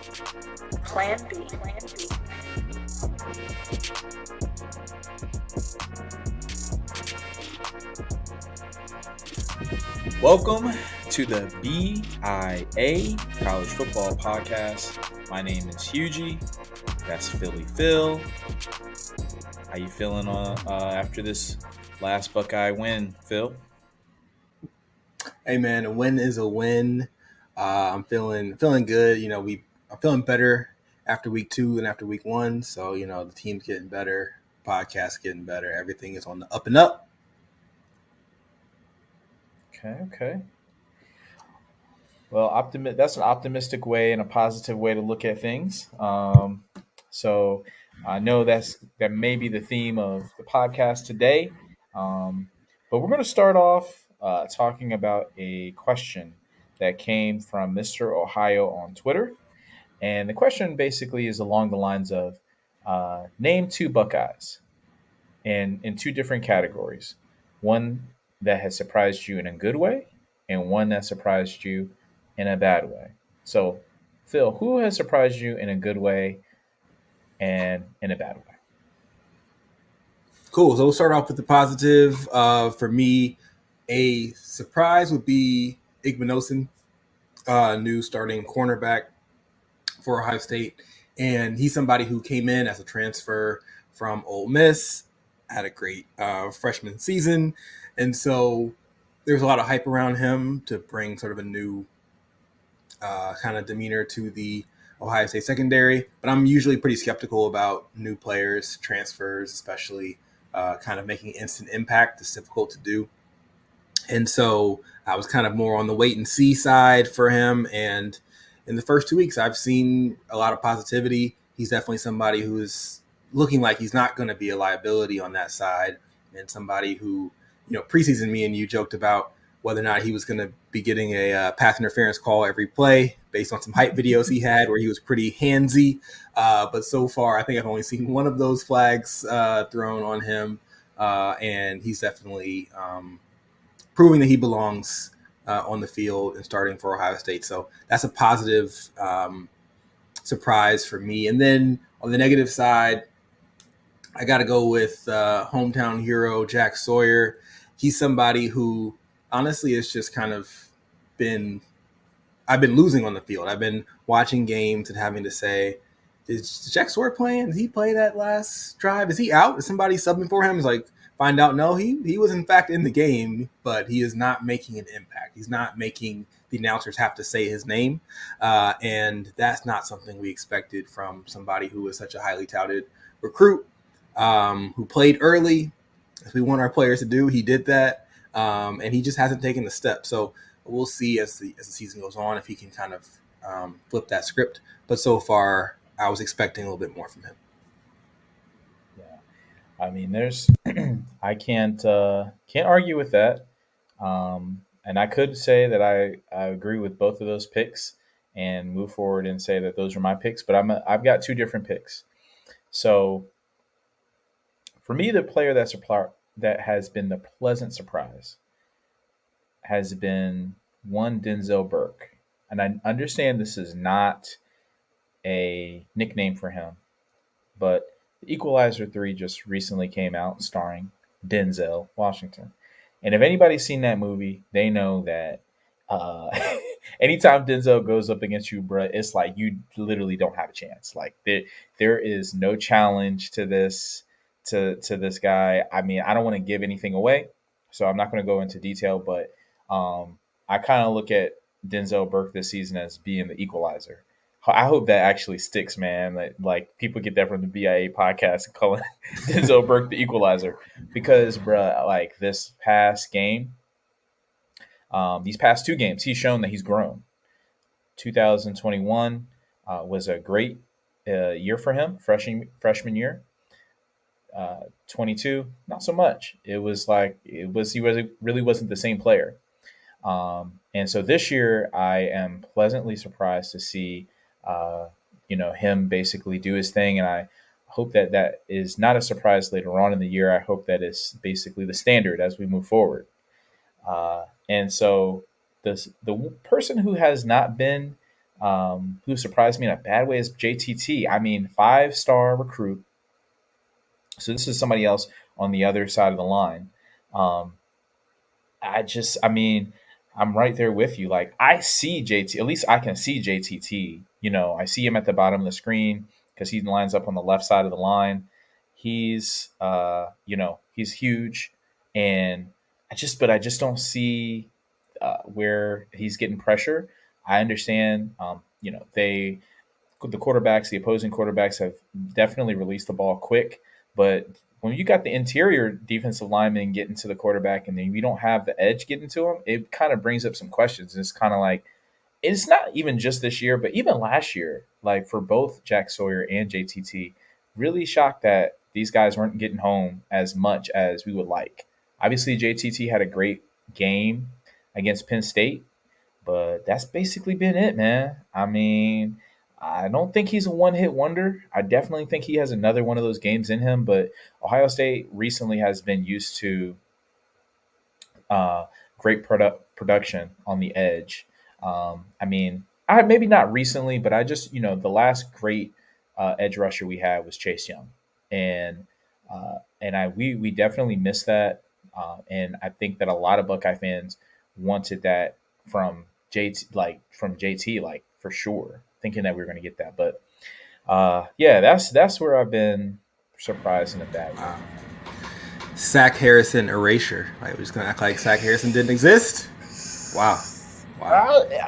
Plan B. Welcome to the BIA College Football Podcast. My name is Hugue. That's Philly Phil. How you feeling after this last Buckeye win, Phil? Hey man, a win is a win. I'm feeling good. I'm feeling better after week 2 than after week 1. So the team's getting better, podcast getting better. Everything is on the up and up. Okay. Well, that's an optimistic way and a positive way to look at things. So I know that may be the theme of the podcast today. But we're going to start off talking about a question that came from Mr. Ohio on Twitter. And the question basically is along the lines of name 2 Buckeyes in 2 different categories. One that has surprised you in a good way, and one that surprised you in a bad way. So, Phil, who has surprised you in a good way and in a bad way? Cool. So we'll start off with the positive. For me, a surprise would be Igbenogson, new starting cornerback for Ohio State. And he's somebody who came in as a transfer from Ole Miss, had a great freshman season. And so there's a lot of hype around him to bring sort of a new kind of demeanor to the Ohio State secondary. But I'm usually pretty skeptical about new players, transfers, especially kind of making instant impact. It's difficult to do. And so I was kind of more on the wait and see side for him. And in the first 2 weeks, I've seen a lot of positivity. He's definitely somebody who is looking like he's not going to be a liability on that side, and somebody who, preseason me and you joked about whether or not he was going to be getting a pass interference call every play based on some hype videos he had where he was pretty handsy. But so far, I think I've only seen one of those flags thrown on him, and he's definitely proving that he belongs on the field and starting for Ohio State. So that's a positive surprise for me. And then on the negative side, I got to go with hometown hero Jack Sawyer. He's somebody who honestly has just kind of I've been losing on the field. I've been watching games and having to say, is Jack Sawyer playing? Did he play that last drive? Is he out? Is somebody subbing for him? It's like, find out, no, he was in fact in the game, but he is not making an impact. He's not making the announcers have to say his name. And that's not something we expected from somebody who was such a highly touted recruit, who played early, as we want our players to do. He did that, and he just hasn't taken the step. So we'll see as the season goes on if he can kind of flip that script. But so far, I was expecting a little bit more from him. I mean, there's I can't argue with that, and I could say that I agree with both of those picks and move forward and say that those are my picks. But I've got 2 different picks. So for me, the player that has been the pleasant surprise has been one Denzel Burke, and I understand this is not a nickname for him, but Equalizer 3 just recently came out starring Denzel Washington. And if anybody's seen that movie, they know that anytime Denzel goes up against you, bruh, it's like you literally don't have a chance. Like there is no challenge to this guy. I mean, I don't want to give anything away, so I'm not going to go into detail, but I kind of look at Denzel Burke this season as being the equalizer. I hope that actually sticks, man. Like people get that from the BIA podcast and calling Denzel Burke the equalizer, because, bruh, like this past game, these past 2 games, he's shown that he's grown. 2021 was a great year for him, freshman year. 22, not so much. He really wasn't the same player. And so this year, I am pleasantly surprised to see him basically do his thing. And I hope that is not a surprise later on in the year. I hope that is basically the standard as we move forward. And so the person who has not been who surprised me in a bad way is JTT. I mean, 5-star recruit. So this is somebody else on the other side of the line. Um, I mean, I'm right there with you. Like, I see JT, at least I can see JTT. I see him at the bottom of the screen because he lines up on the left side of the line. He's huge, and but I just don't see where he's getting pressure. I understand, the quarterbacks, the opposing quarterbacks have definitely released the ball quick, but when you got the interior defensive lineman getting to the quarterback and then you don't have the edge getting to him, it kind of brings up some questions. It's kind of like, it's not even just this year, but even last year, like for both Jack Sawyer and JTT, really shocked that these guys weren't getting home as much as we would like. Obviously, JTT had a great game against Penn State, but that's basically been it, man. I mean, I don't think he's a one hit wonder. I definitely think he has another one of those games in him, but Ohio State recently has been used to uh, great production on the edge. I mean, maybe not recently, but I just, the last great edge rusher we had was Chase Young. And we definitely missed that. And I think that a lot of Buckeye fans wanted that from JT, like for sure, thinking that we were going to get that. But yeah, that's where I've been surprised in a bad way. Wow. Zach Harrison erasure. Like, we're just gonna act like Zach Harrison didn't exist. Wow.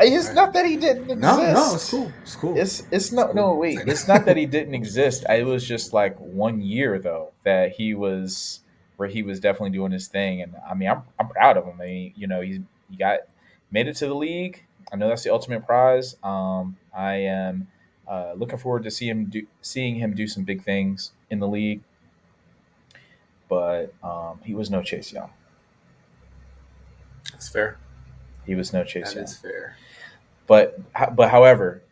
It's not that he didn't exist. No, it's cool. It's cool. It's not. Cool. No, wait. It's not that he didn't exist. It was just like 1 year though that he was definitely doing his thing, and I mean, I'm proud of him. I mean, he made it to the league. I know that's the ultimate prize. I am looking forward to seeing him do some big things in the league. But he was no Chase Young. That's fair. He was no Chase Young. That is fair. But however,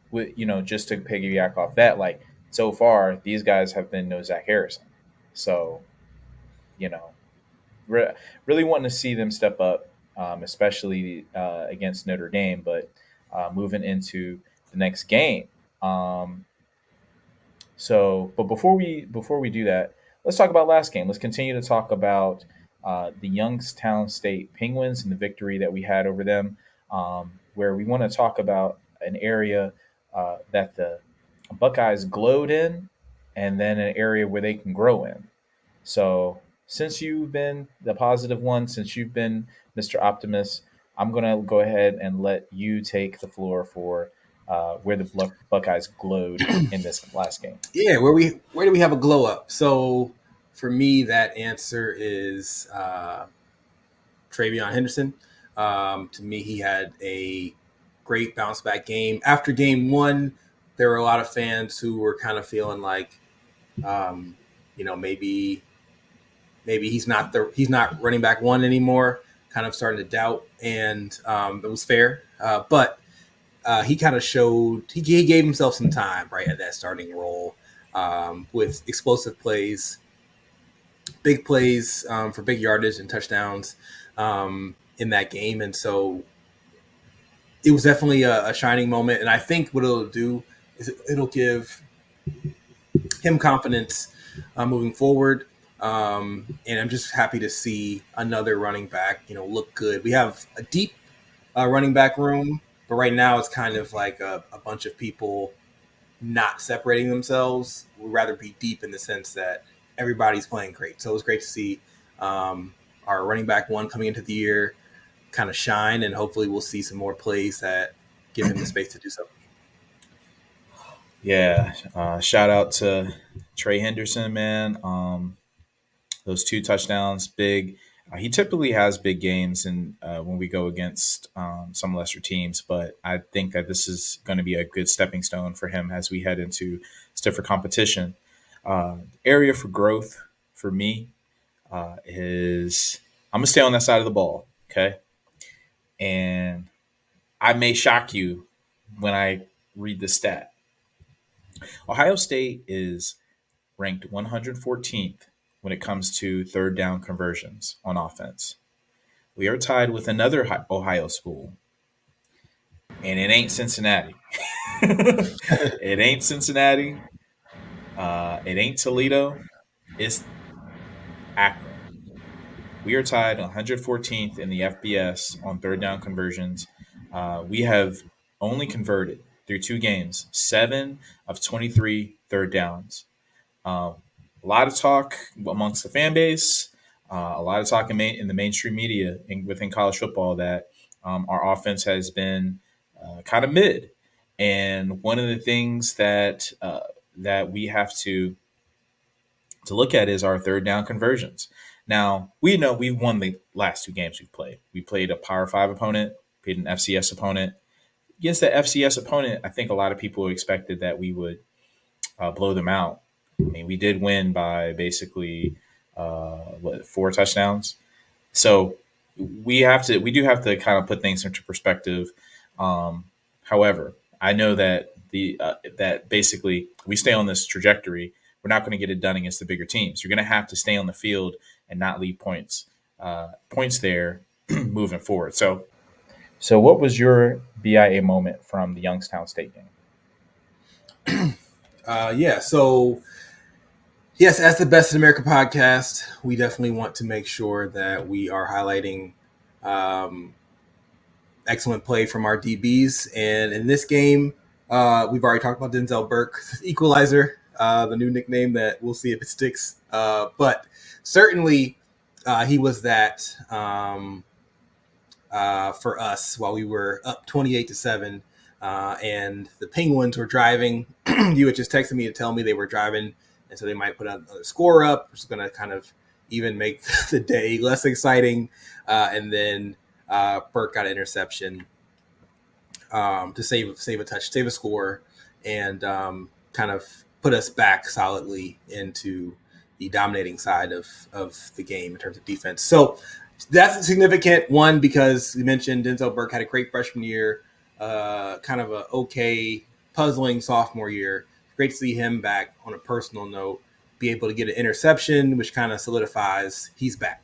just to piggyback off that, like so far, these guys have been no Zach Harrison. So, really wanting to see them step up, especially against Notre Dame. But moving into the next game. But before we do that, let's talk about last game. Let's continue to talk about the Youngstown State Penguins and the victory that we had over them, where we want to talk about an area that the Buckeyes glowed in, and then an area where they can grow in. So since you've been the positive one, since you've been Mr. Optimist, I'm going to go ahead and let you take the floor for where the Buckeyes glowed in this last game. Yeah, where do we have a glow up? So for me, that answer is Travion Henderson. To me, he had a great bounce back game. After game one, there were a lot of fans who were kind of feeling like, maybe he's not running back one anymore. Kind of starting to doubt, and it was fair. But he kind of showed he gave himself some time right at that starting role with explosive plays, big plays for big yardage and touchdowns in that game. And so it was definitely a shining moment. And I think what it'll do is it'll give him confidence moving forward. And I'm just happy to see another running back, look good. We have a deep running back room, but right now it's kind of like a bunch of people not separating themselves. We'd rather be deep in the sense that everybody's playing great. So it was great to see our running back one coming into the year kind of shine, and hopefully we'll see some more plays that give him the space to do so. Yeah, shout out to Trey Henderson, man. Those 2 touchdowns, big. He typically has big games, and when we go against some lesser teams. But I think that this is going to be a good stepping stone for him as we head into stiffer competition. Area for growth for me is I'm gonna stay on that side of the ball, okay? And I may shock you when I read the stat. Ohio State is ranked 114th when it comes to third down conversions on offense. We are tied with another Ohio school and it ain't Cincinnati. It ain't Cincinnati. It ain't Toledo. It's Akron. We are tied 114th in the FBS on third down conversions. We have only converted through 2 games, 7 of 23 third downs. A lot of talk amongst the fan base, a lot of talk in the mainstream media within college football that our offense has been kind of mid. And one of the things that we have to look at is our third down conversions. Now, we know we've won the last 2 games we've played. We played a Power 5 opponent, played an FCS opponent. Against the FCS opponent, I think a lot of people expected that we would blow them out. I mean, we did win by basically 4 touchdowns. So we do have to kind of put things into perspective. However, I know that that basically we stay on this trajectory. We're not going to get it done against the bigger teams. You're going to have to stay on the field and not leave points there moving forward. So what was your BIA moment from the Youngstown State game? So yes, as the Best in America podcast, we definitely want to make sure that we are highlighting excellent play from our DBs. And in this game, we've already talked about Denzel Burke, Equalizer, the new nickname that we'll see if it sticks. But certainly he was that for us while we were up 28-7. And the Penguins were driving. You had just texted me to tell me they were driving, and so they might put another score up, which is going to kind of even make the day less exciting. And then Burke got an interception to save a score, and kind of put us back solidly into the dominating side of the game in terms of defense. So that's a significant one because we mentioned Denzel Burke had a great freshman year. Kind of a okay, puzzling sophomore year. Great to see him back on a personal note, be able to get an interception, which kind of solidifies he's back.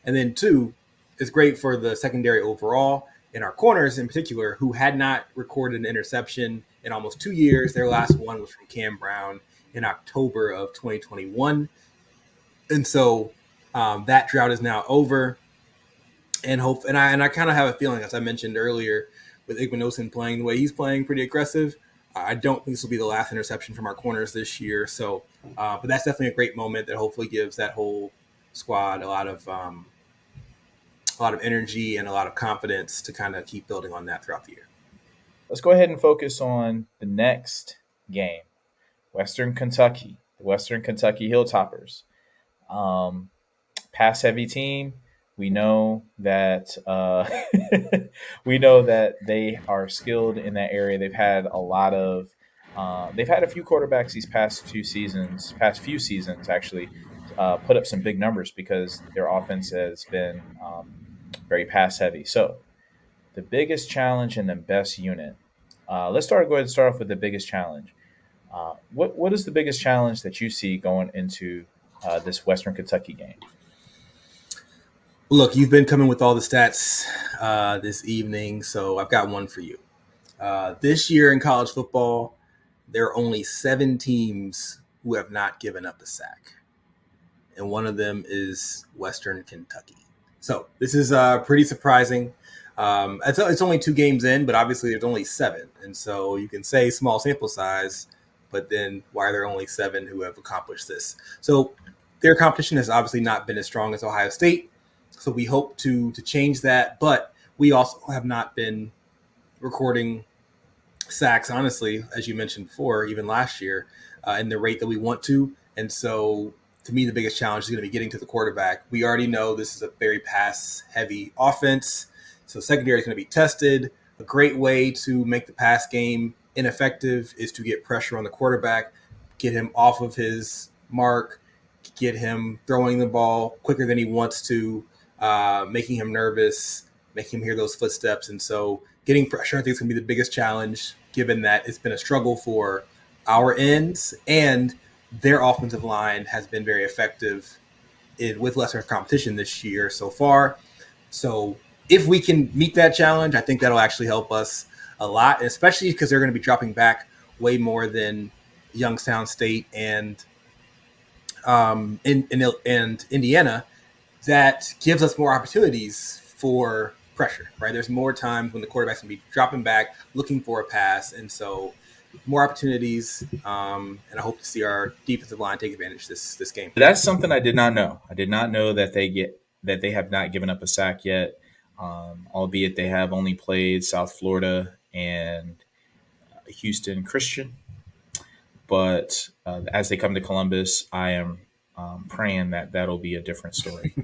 And then 2, it's great for the secondary overall and our corners in particular, who had not recorded an interception in almost 2 years. Their last one was from Cam Brown in October of 2021. And so that drought is now over. And I kind of have a feeling, as I mentioned earlier, with Igmanosin playing the way he's playing, pretty aggressive. I don't think this will be the last interception from our corners this year. So, but that's definitely a great moment that hopefully gives that whole squad a lot of energy and a lot of confidence to kind of keep building on that throughout the year. Let's go ahead and focus on the next game, Western Kentucky, the Western Kentucky Hilltoppers. Pass-heavy team. We know that they are skilled in that area. They've had a few quarterbacks these past few seasons actually put up some big numbers because their offense has been very pass heavy. So the biggest challenge and the best unit. Let's go ahead and start off with the biggest challenge. What is the biggest challenge that you see going into this Western Kentucky game? Look, you've been coming with all the stats this evening, so I've got one for you. This year in college football, there are only 7 teams who have not given up a sack, and one of them is Western Kentucky. So this is pretty surprising. It's only 2 games in, but obviously there's only 7, and so you can say small sample size, but then why are there only 7 who have accomplished this? So their competition has obviously not been as strong as Ohio State. So we hope to change that, but we also have not been recording sacks, honestly, as you mentioned before, even last year, in the rate that we want to. And so to me, the biggest challenge is going to be getting to the quarterback. We already know this is a very pass-heavy offense, so secondary is going to be tested. A great way to make the pass game ineffective is to get pressure on the quarterback, get him off of his mark, get him throwing the ball quicker than he wants to, making him nervous, making him hear those footsteps. And so getting pressure, I think, is going to be the biggest challenge, given that it's been a struggle for our ends, and their offensive line has been very effective with lesser competition this year so far. So if we can meet that challenge, I think that'll actually help us. a lot, especially because they're going to be dropping back way more than Youngstown State and and Indiana. That gives us more opportunities for pressure, right? There's more times when the quarterback's going to be dropping back, looking for a pass, and so more opportunities. And I hope to see our defensive line take advantage this game. That's something I did not know. I did not know that they have not given up a sack yet, albeit they have only played South Florida and Houston Christian. But as they come to Columbus, I am praying that that'll be a different story.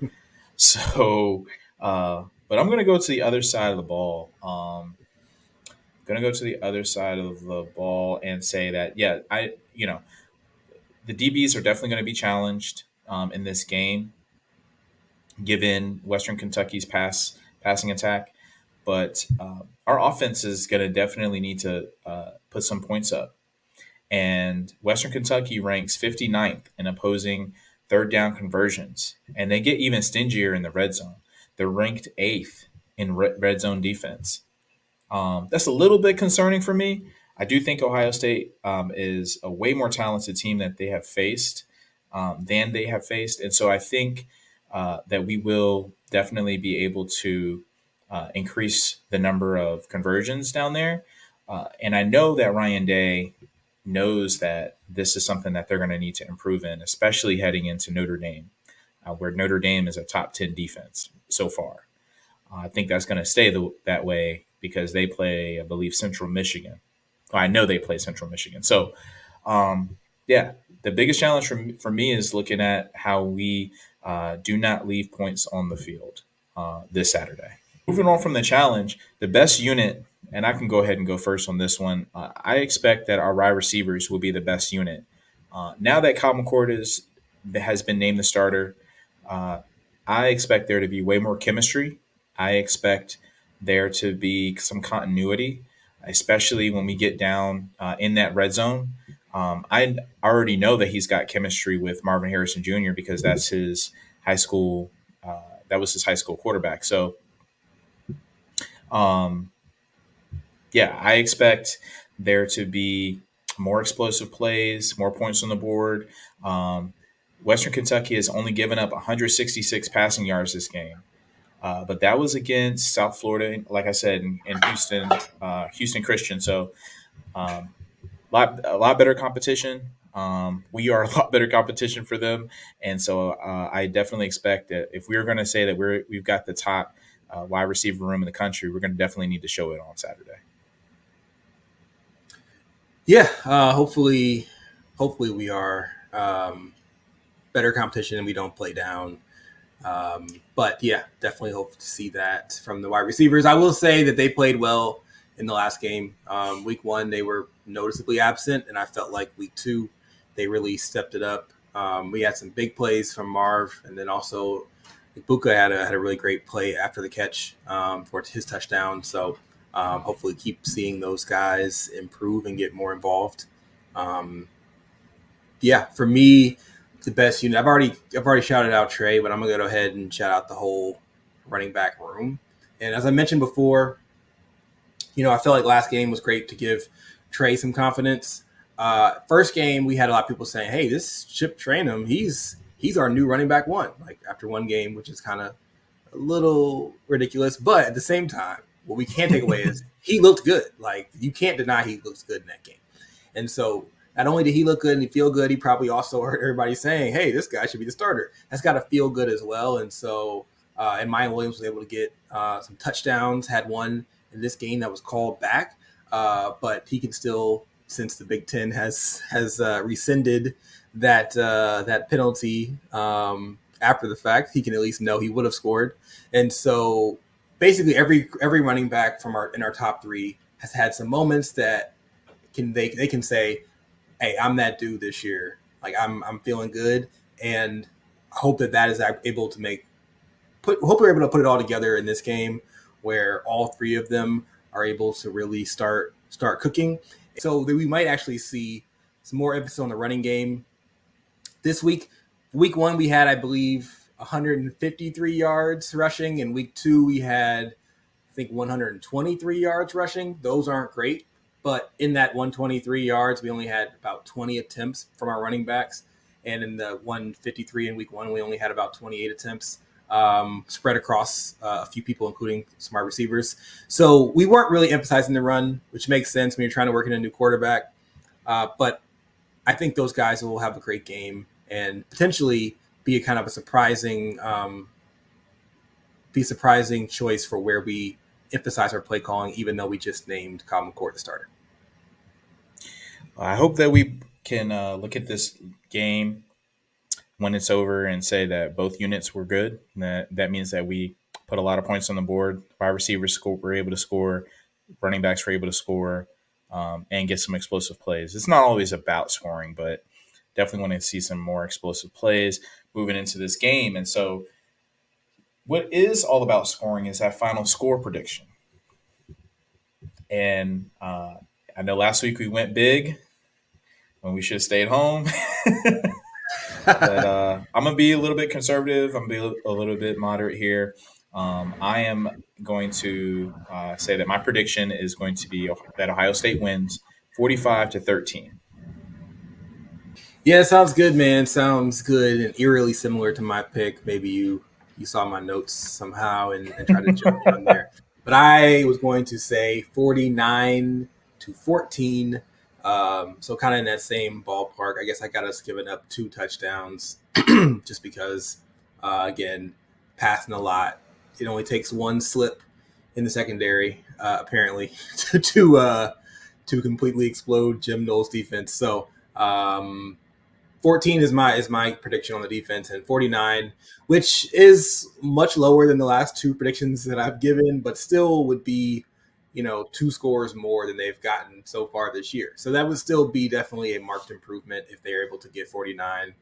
So, but I'm going to go to the other side of the ball. Going to go to the other side of the ball and say that, yeah, the DBs are definitely going to be challenged in this game, given Western Kentucky's passing attack. But our offense is going to definitely need to put some points up. And Western Kentucky ranks 59th in opposing third down conversions, and they get even stingier in the red zone. They're ranked 8th in red zone defense. That's a little bit concerning for me. I do think Ohio State is a way more talented team that they have faced and so I think that we will definitely be able to increase the number of conversions down there. And I know that Ryan Day knows that this is something that they're going to need to improve in, especially heading into Notre Dame, where Notre Dame is a top 10 defense so far. I think that's going to stay that way because they play, I believe, Central Michigan. Well, I know they play Central Michigan. So, yeah, the biggest challenge for me is looking at how we do not leave points on the field this Saturday. Moving on from the challenge, the best unit, and I can go ahead and go first on this one. I expect that our wide receivers will be the best unit. Now that Kyle McCord has been named the starter, I expect there to be way more chemistry. I expect there to be some continuity, especially when we get down in that red zone. I already know that he's got chemistry with Marvin Harrison Jr. because that's his high school. That was his high school quarterback. So, yeah, I expect there to be more explosive plays, more points on the board. Western Kentucky has only given up 166 passing yards this game. But that was against South Florida, like I said, in Houston Christian. So a lot better competition. We are a lot better competition for them. And so I definitely expect that if we're going to say that we've got the top wide receiver room in the country, we're going to definitely need to show it on Saturday. Yeah, hopefully we are better competition and we don't play down. But yeah, definitely hope to see that from the wide receivers. I will say that they played well in the last game. Week 1, they were noticeably absent, and I felt like week 2, they really stepped it up. We had some big plays from Marv, and then also Buka had a really great play after the catch for his touchdown. So hopefully keep seeing those guys improve and get more involved. Yeah, for me, the best unit. I've already shouted out Trey, but I'm gonna go ahead and shout out the whole running back room. And as I mentioned before, I felt like last game was great to give Trey some confidence. First game, we had a lot of people saying, "Hey, this Chip Trayanum, he's our new running back 1." Like after one game, which is kind of a little ridiculous, but at the same time, what we can't take away is he looked good. Like you can't deny he looks good in that game. And so not only did he look good and he feel good, he probably also heard everybody saying, "Hey, this guy should be the starter." That's got to feel good as well. And so, and Maya Williams was able to get some touchdowns, had one in this game that was called back, but he can still, since the Big Ten has rescinded that penalty after the fact, he can at least know he would have scored. And so, basically, every running back in our top 3 has had some moments that they can say, "Hey, I'm that dude this year. Like I'm feeling good," and I hope that is able to hope we're able to put it all together in this game, where all 3 of them are able to really start cooking. So that we might actually see some more emphasis on the running game this week. Week 1 we had, I believe, 153 yards rushing. In week 2 we had think 123 yards rushing. Those aren't great, but in that 123 yards, we only had about 20 attempts from our running backs. And in the 153 in week one, we only had about 28 attempts spread across a few people, including smart receivers. So we weren't really emphasizing the run, which makes sense when you're trying to work in a new quarterback. But I think those guys will have a great game and potentially be a kind of a surprising choice for where we emphasize our play calling, even though we just named Kyle McCord the starter. I hope that we can look at this game when it's over and say that both units were good. That means that we put a lot of points on the board. Wide receivers were able to score, running backs were able to score, and get some explosive plays. It's not always about scoring, but definitely want to see some more explosive plays moving into this game. And so what is all about scoring is that final score prediction. And I know last week we went big when we should have stayed home. But I'm going to be a little bit conservative. I'm going to be a little bit moderate here. I am going to say that my prediction is going to be that Ohio State wins 45-13. Yeah, sounds good, man. Sounds good and eerily similar to my pick. Maybe you saw my notes somehow and tried to jump me on there. But I was going to say 49-14. So kind of in that same ballpark. I guess I got us giving up 2 touchdowns just because, again, passing a lot. It only takes one slip in the secondary, apparently, to completely explode Jim Knowles' defense. So 14 is my prediction on the defense, and 49, which is much lower than the last 2 predictions that I've given, but still would be, 2 scores more than they've gotten so far this year. So that would still be definitely a marked improvement if they're able to get 49.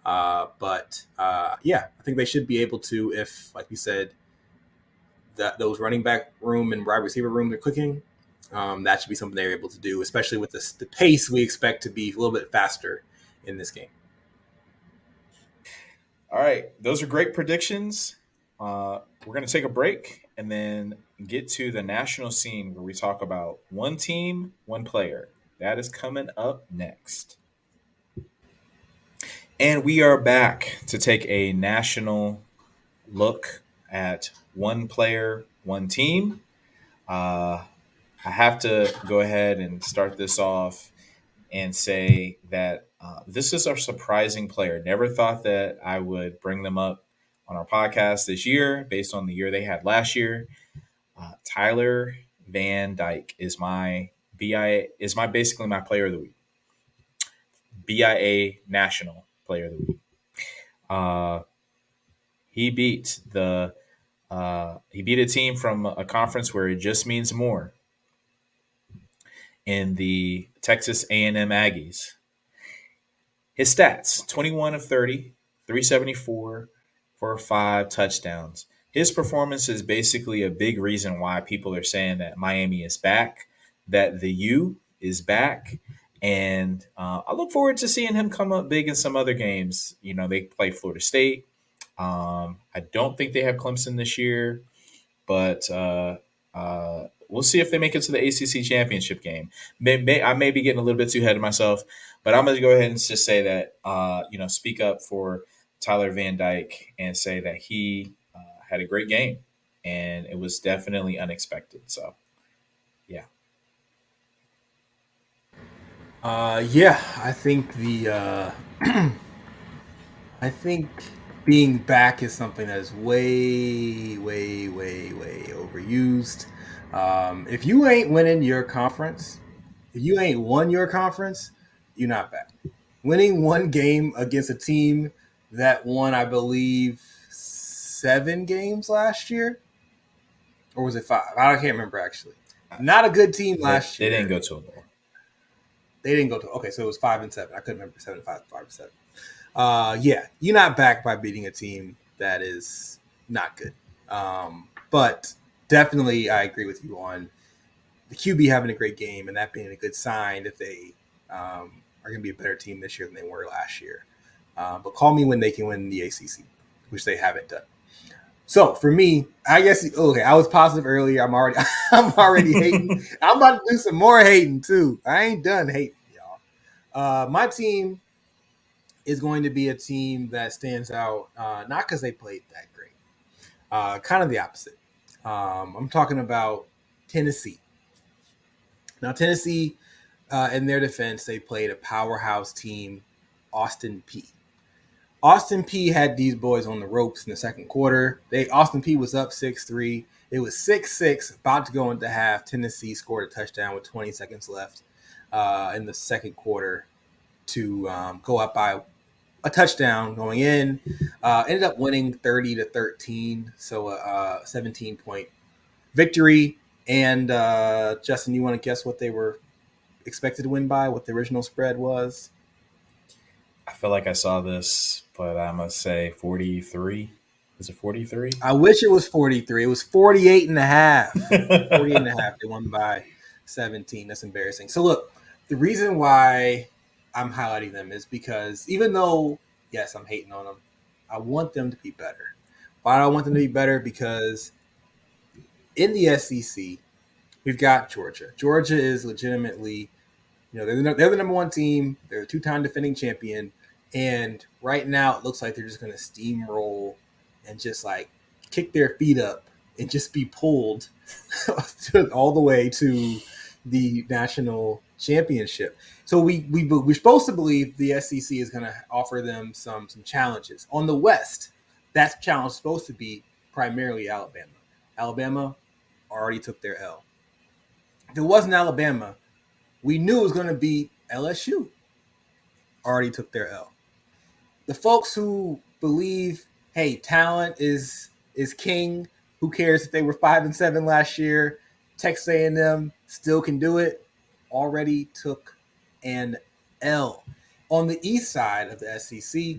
But I think they should be able to, if, like we said, that those running back room and wide receiver room are clicking. That should be something they're able to do, especially with the pace we expect to be a little bit faster in this game. All right. Those are great predictions. We're going to take a break and then get to the national scene where we talk about one team, one player. That is coming up next. And we are back to take a national look at one player, one team. I have to go ahead and start this off and say that this is a surprising player. Never thought that I would bring them up on our podcast this year based on the year they had last year. Tyler Van Dyke is my basically my player of the week. BIA National Player of the Week. He beat a team from a conference where it just means more in the Texas A&M Aggies. His stats, 21 of 30, 374 for 5 touchdowns. His performance is basically a big reason why people are saying that Miami is back, that the U is back. And I look forward to seeing him come up big in some other games. They play Florida State. I don't think they have Clemson this year, but we'll see if they make it to the ACC championship game. I may be getting a little bit too ahead of myself, but I'm going to go ahead and just say that, speak up for Tyler Van Dyke and say that he had a great game, and it was definitely unexpected. So, yeah. I think I think being back is something that is way, way, way, way overused. If you ain't winning your conference, if you ain't won your conference, you're not back. Winning one game against a team that won, I believe, 7 games last year, or was it 5? I can't remember actually. Not a good team last year. They didn't go to a bowl. They didn't go to. Okay, so it was 5 and 7. I couldn't remember 7 and 5, 5 and 7. You're not back by beating a team that is not good. But definitely, I agree with you on the QB having a great game and that being a good sign that they are going to be a better team this year than they were last year. But call me when they can win the ACC, which they haven't done. So for me, I guess I was positive earlier. I'm already hating. I'm about to do some more hating too. I ain't done hating, y'all. My team is going to be a team that stands out, not because they played that great. Kind of the opposite. I'm talking about Tennessee. Now, Tennessee, in their defense, they played a powerhouse team, Austin Peay. Austin Peay had these boys on the ropes in the second quarter. Austin Peay was up 6-3. It was 6-6, about to go into half. Tennessee scored a touchdown with 20 seconds left in the second quarter to go up by a touchdown going in. Ended up winning 30-13, so a 17-point victory. And Justin, you want to guess what they were expected to win by, what the original spread was? I feel like I saw this, but I'm going to say 43. Is it 43? I wish it was 43. It was 48 and a half. 48 and a half. They won by 17. That's embarrassing. So look, the reason why I'm highlighting them is because even though, yes, I'm hating on them, I want them to be better. Why do I want them to be better? Because in the SEC, we've got Georgia. Georgia is legitimately, they're the number one team. They're a two-time defending champion. And right now it looks like they're just going to steamroll and just like kick their feet up and just be pulled all the way to the national championship. So we're supposed to believe the SEC is going to offer them some challenges. On the West, that challenge is supposed to be primarily Alabama. Alabama already took their L. If it wasn't Alabama, we knew it was going to be LSU. Already took their L. The folks who believe, hey, talent is king. Who cares if they were 5-7 last year? Texas A&M still can do it. Already took an L. On the east side of the SEC,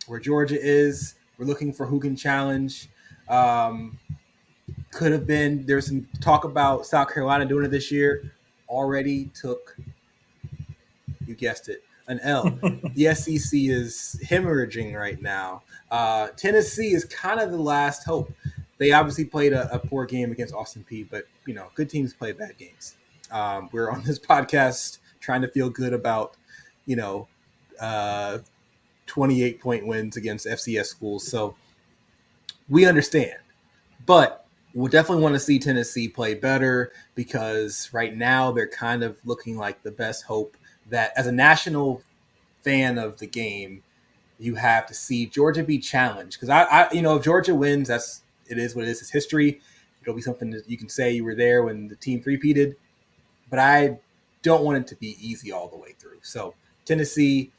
where Georgia is, we're looking for who can challenge. Could have been. There's some talk about South Carolina doing it this year. Already took, you guessed it, an L. The SEC is hemorrhaging right now. Tennessee is kind of the last hope. They obviously played a poor game against Austin Peay, but good teams play bad games. We're on this podcast trying to feel good about 28-point wins against FCS schools, so we understand. But we definitely want to see Tennessee play better because right now they're kind of looking like the best hope that as a national fan of the game, you have to see Georgia be challenged. Because if Georgia wins, it is what it is. It's history. It'll be something that you can say you were there when the team three-peated. But I don't want it to be easy all the way through. So Tennessee,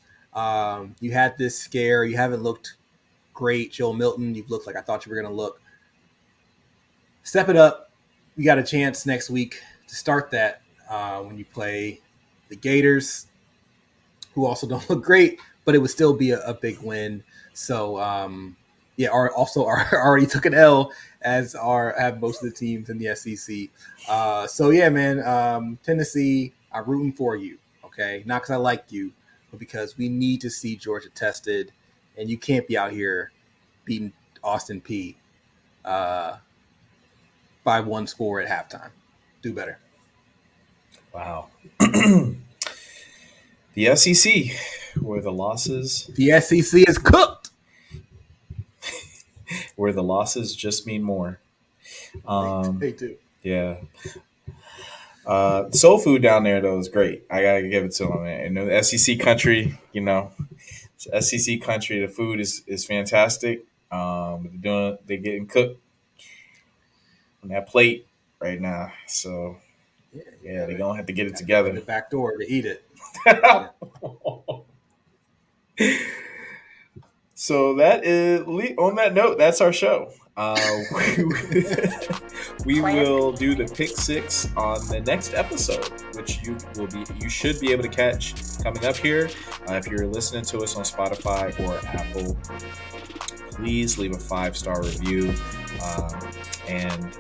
you had this scare. You haven't looked great. Joe Milton, you've looked like I thought you were going to look. Step it up. You got a chance next week to start that when you play the Gators, who also don't look great, but it would still be a big win. So, already took an L, as have most of the teams in the SEC. Tennessee, I'm rooting for you, okay? Not because I like you, but because we need to see Georgia tested, and you can't be out here beating Austin Peay by one score at halftime. Do better. Wow. The SEC, where the losses... The SEC is cooked. Where the losses just mean more. They do. Yeah. Soul food down there, though, is great. I got to give it to them, man. And the SEC country, it's SEC country, the food is fantastic. They're getting cooked on that plate right now. So, yeah, they're going to have to get it together. The back door to eat it. So that is, on that note, that's our show. We will do the pick six on the next episode, which you should be able to catch coming up here. If you're listening to us on Spotify or Apple, please leave a 5-star review and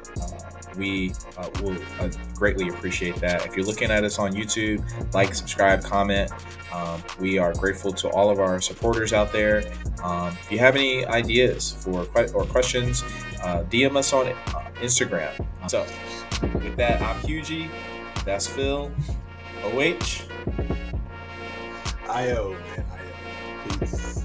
we will greatly appreciate that. If you're looking at us on YouTube, like, subscribe, comment. We are grateful to all of our supporters out there. If you have any ideas or questions, DM us on Instagram. So with that, I'm Hugie. That's Phill. OH. IO, man. IO. Peace.